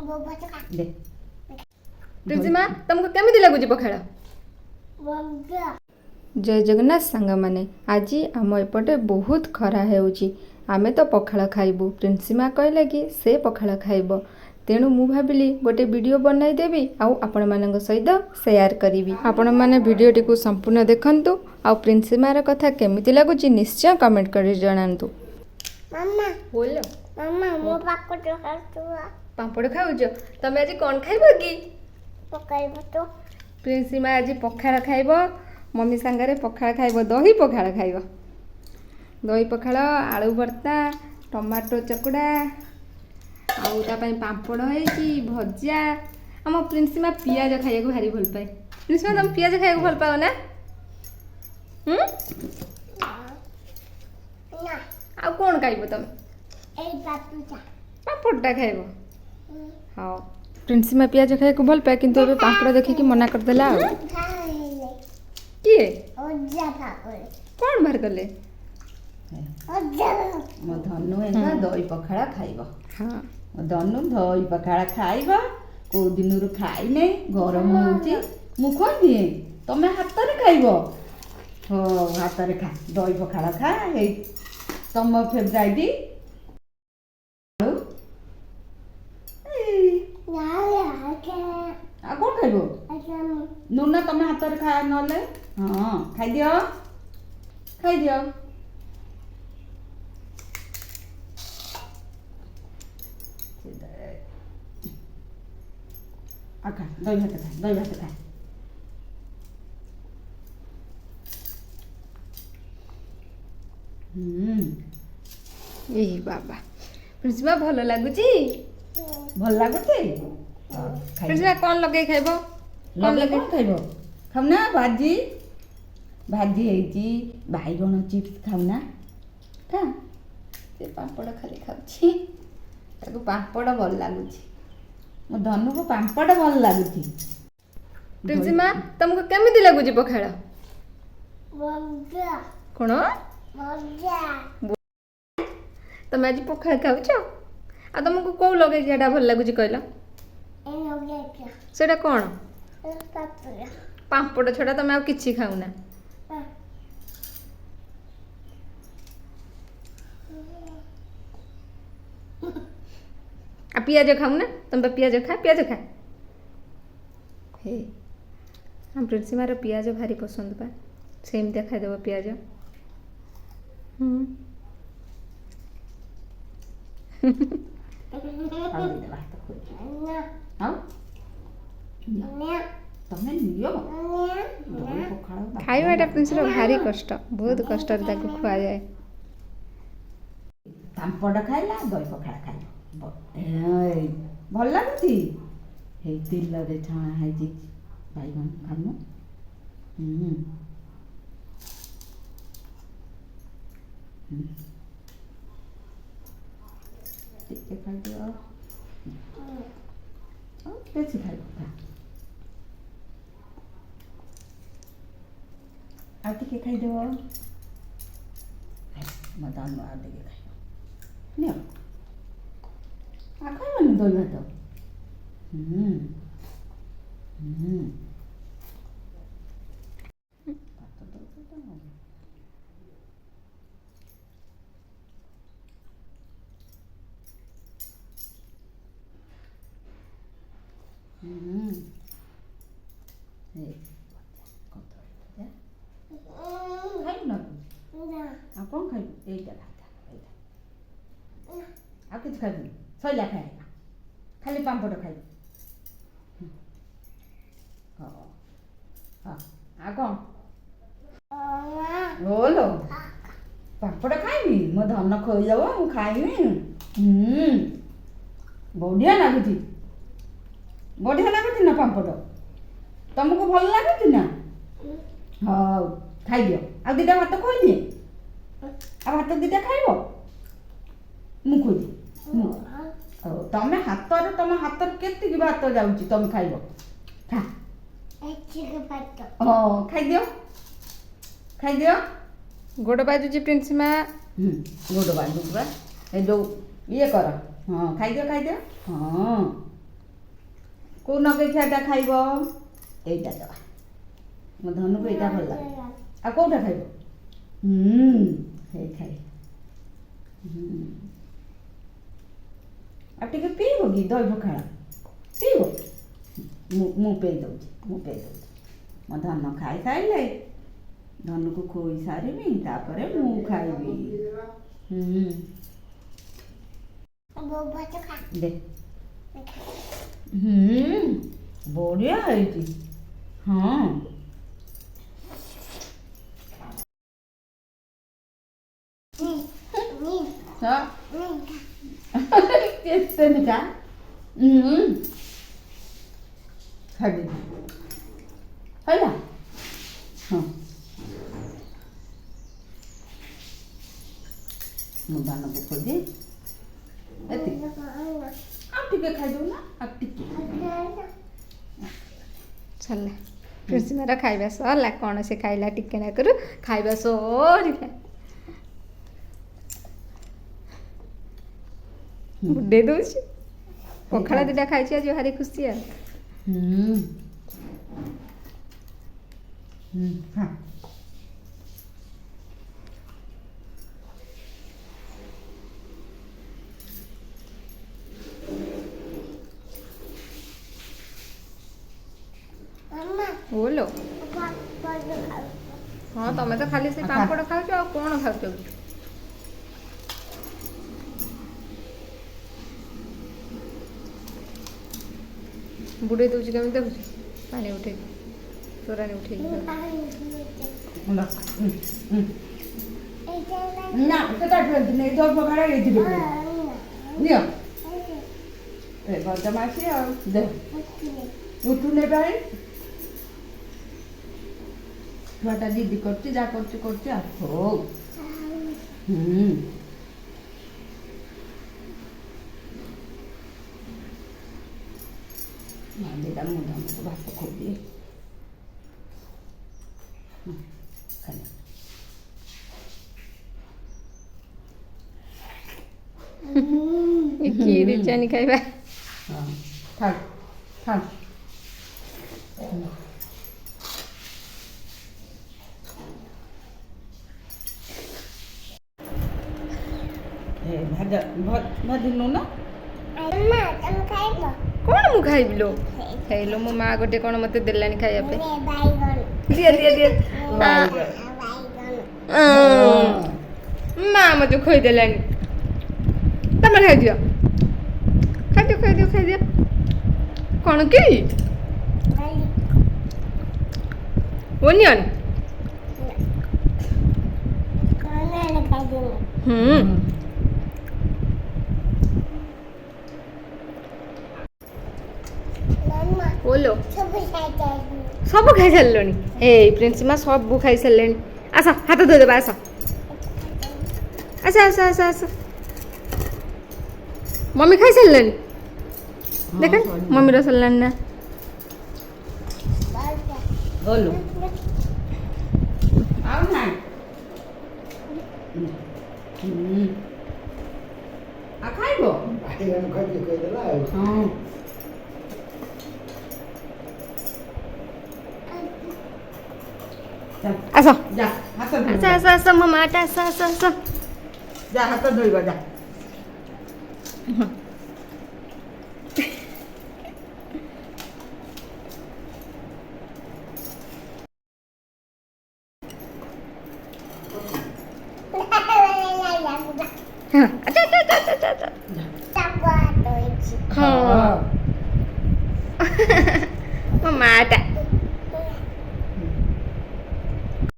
दे प्रिंसिमा तुमको केमिति लागुची पखाड़ जय जगन्नाथ सांग माने आज आम एपटे बहुत खरा हेउची आमे तो पखाड़ खाइबू प्रिंसिमा कहले कि से पखाड़ खाइब तेणु मु भाविली गोटे वीडियो बनाई देबी आउ आपण मानक सहित शेयर करी आपण माने वीडियोटी को संपूर्ण देखंतु आउ प्रिंसिमार कथा केमिति लागुची निश्चय कमेंट करी जणांतु। मामा बोलो मामा मो पापड़ खातुआ पापड़ खाउजो तमे आज कोन खाइबो कि पकाइबो तो प्रिंसिमा आज पखाड़ खाइबो मम्मी सांगरे पखाड़ खाइबो दही पखाड़ खाइबो दही पखाड़ आलू भर्ता टमाटो चकुड़ा आउ ता पई पापड़ होईची भजिया हम प्रिंसिमा पियाज खाइବାକୁ भारी भल पाए प्रिंसिमा तुम पियाज खाइବାକୁ भल पाओ ना ना आ कोन खाइबो तमे ए पापड़ पापड़टा खाइबो हां प्रिंसिमा पियाज खाइବାକୁ भल पाए किंतु अबे पापड़ देखि कि मना कर देला किए ओजा पापड़ कोन बाहर करले ओजा मो धनु एका दही पखाड़ा खाइबो हां मो धनु दही पखाड़ा खाइबो को दिनरु खाइ नै गरम होउची मु खोइ दिए तमे हाथ रे खाइबो हो हाथ रे खा दही पखाड़ा खा हे तम फेवरेट आ कोन खाइबो नुना तमे हाथ रे खा नले हां खाइ दियो आखा दही भात खा ए बाबा प्रिंसिमा भल लागुची भल लागुची प्रिंसिमा कोन लगे खाइबो लगे कोन खाइबो खाउना भाजी ହେଇଛି ବାଇଗଣ ଚିପ୍ସ ଖାଉନା ଖା ସେ ପାମ୍ପଡ଼ ଖାଲି ଖାଉଛି ତାକୁ ପାମ୍ପଡ଼ ଭଲ ଲାଗୁଛି ମୋ ଧନୁକୁ ପାମ୍ପଡ଼ ଭଲ ଲାଗୁଛି ପ୍ରିନ୍ସିମା ତମକୁ କେମିତି ଲାଗୁଛି ପଖାଳ ମଜା କଣ ମଜା ତମେ ଆଜି ପଖାଳ ଖାଉଛ ଆଉ ତମକୁ କୋଉ ଲଗେଇକିଆଟା ଭଲ ଲାଗୁଛି କହିଲ ଏ ଲଗେଇକା ସେଟା କଣ ପାପଡ଼ ପାମ୍ପଡ଼ ଛଡ଼ା ତମେ ଆଉ କିଛି ଖାଉନା आ पियाज खाऊना तुम पे पियाज खा हे हम प्रिंसिमार पियाज भारी पसंद पा सेमती खाईदेव पियाज खाइबाटा प्रिंसिर भारी कष्ट बहुत कष्ट खुआ जाए पाम्पड़ खाइला दही पखाड़ा खाइला भल लाଗୁଛି हे तेलरे छाणा ହେଇଛି ବାଇଗଣ ଖାଇମୁ ଟିକେ ଖାଇଦିଅ ବେଶୀ ଖାଇବ ଆଉ ଟିକେ ଖାଇଦେବ ମୋ ଧନୁ ଆଉ ଟିକେ ଖାଇବ ନିଅ ଖାଇବନି ଦହି ଭାତ ଆଉ କ'ଣ ଖାଇବୁ ଏଇଟା ଆଉ କିଛି ଖାଇବୁନି ସଇଲା ଖାଇବା ଖାଲି ପାମ୍ପଡ଼ ଖାଇବୁ ଆଉ କ'ଣ ବୋଲୋ ପାମ୍ପଡ଼ ଖାଇବି ମୋ ଧନ ଖୋଇଦେବ ମୁଁ ଖାଇବି ବଢ଼ିଆ ଲାଗୁଛି ନା ପାମ୍ପଡ଼ ତମକୁ ଭଲ ଲାଗୁଛି ନା ହଉ ଖାଇଦିଅ ଆଉ ଦୁଇଟା ଭାତ ଖୋଇଦିଏ ଆଉ ଭାତ ଦୁଇଟା ଖାଇବ ମୁଁ ଖୋଇଦିଏ ତମେ ହାତରେ ତମ ହାତରେ କେତିକି ଭାତ ଯାଉଛି ତମେ ଖାଇବ ଖା ହଁ ଖାଇଦିଅ ଗୋଡ଼ ବାଜୁଛି ପ୍ରିନ୍ସିମା ଗୋଡ଼ ବାଜୁଛି ବା ଏ ଯୋଉ ଇଏ କର ହଁ ଖାଇଦିଅ ହଁ କେଉଁ ନଗେଇଖିଆଟା ଖାଇବ ଏଇଟା ଦେବା ମୋ ଧନକୁ ଏଇଟା ଭଲ ଲାଗେ ଆଉ କେଉଁଟା ଖାଇବ ହେଇ ଖାଇ ଆଉ ଟିକେ ପିଇବ କି ଦହି ପଖାଳ ପିଇବ ମୁଁ ପେଇ ଦେଉଛି ମୋ ଧନ ଖାଇସାରିଲେ ଧନକୁ ଖୋଇ ସାରିବି ତାପରେ ମୁଁ ଖାଇବି ଦେ ବଢ଼ିଆ ହେଇଛି ହଁ କେତେ ମିଠା ଖାଇଦେବି ହେଲା ହଁ ମୁଁ ଧାନକୁ ଖୋଜି ଏତିକି ଆଉ ଟିକେ ଖାଇଦେବୁ ନା ଆଉ ଟିକେ ସରିଲା ପ୍ରିନ୍ସିମାର ଖାଇବା ସରିଲା କ'ଣ ସେ ଖାଇଲା ଟିକେ ନାକରୁ ଖାଇବା ସରିଲା ବୁଡ଼େଇ ଦଉଛି ପଖାଳ ଦୁଇଟା ଖାଇଛି ଆଜି ଭାରି ଖୁସି ଆଉ ହଁ ବୋଲୋ ହଁ ତମେ ତ ଖାଲି ସେ ପାମ୍ପଡ଼ ଖାଉଛ ଆଉ କ'ଣ ଖାଉଛ କି ବୁଡ଼େଇ ଦେଉଛି କେମିତି ଦେଖୁଛୁ ପାଣି ଉଠେଇକି ତୋରାଣି ଉଠେଇକି ନା ସେଟା ନେଇ ଦହି ପଖାଳ ଏଇଥିରେ ନିଅ ଏ ବଦମାସି ଆଉ ଦେ ଉଠୁନେ ଭାଇ ଛୁଆଟା ଜିଦି କରୁଛି ଯାହା କରୁଛି ଆଉ ହଉ ଦିଟା ମୁଁ ଧନକୁ ଭାତ ଖୋଇଦିଏ ଖାଲି କି ରିଚାନି ଖାଇବା ହଁ ଥାଉ ଥାଉ ଭାଜି ନଉନ କ'ଣ ମୁଁ ଖାଇବି ଲୋ ଖାଇଲୋ ମୋ ମା ଗୋଟେ କ'ଣ ମୋତେ ଦେଲାଣି ଖାଇବା ପାଇଁ ଦିଅ ମା ମୋତେ ଖୋଇଦେଲାଣି ତମେ ଖାଇଦିଅ କ'ଣ କି ଓନିଅନ୍ बोलो सब खाई सारे ए प्रिंसिमा सब खाई सारे आस हाथ धोदेव आस आस आस आस आस मम्मी खाई सारे देख मम्मी सरला ना बोलो आओ ना आ खाइबो हां आस जा हाथ धो आस आस आस मम्मा आस आस आस जा हाथ धोइबा जा मम्मा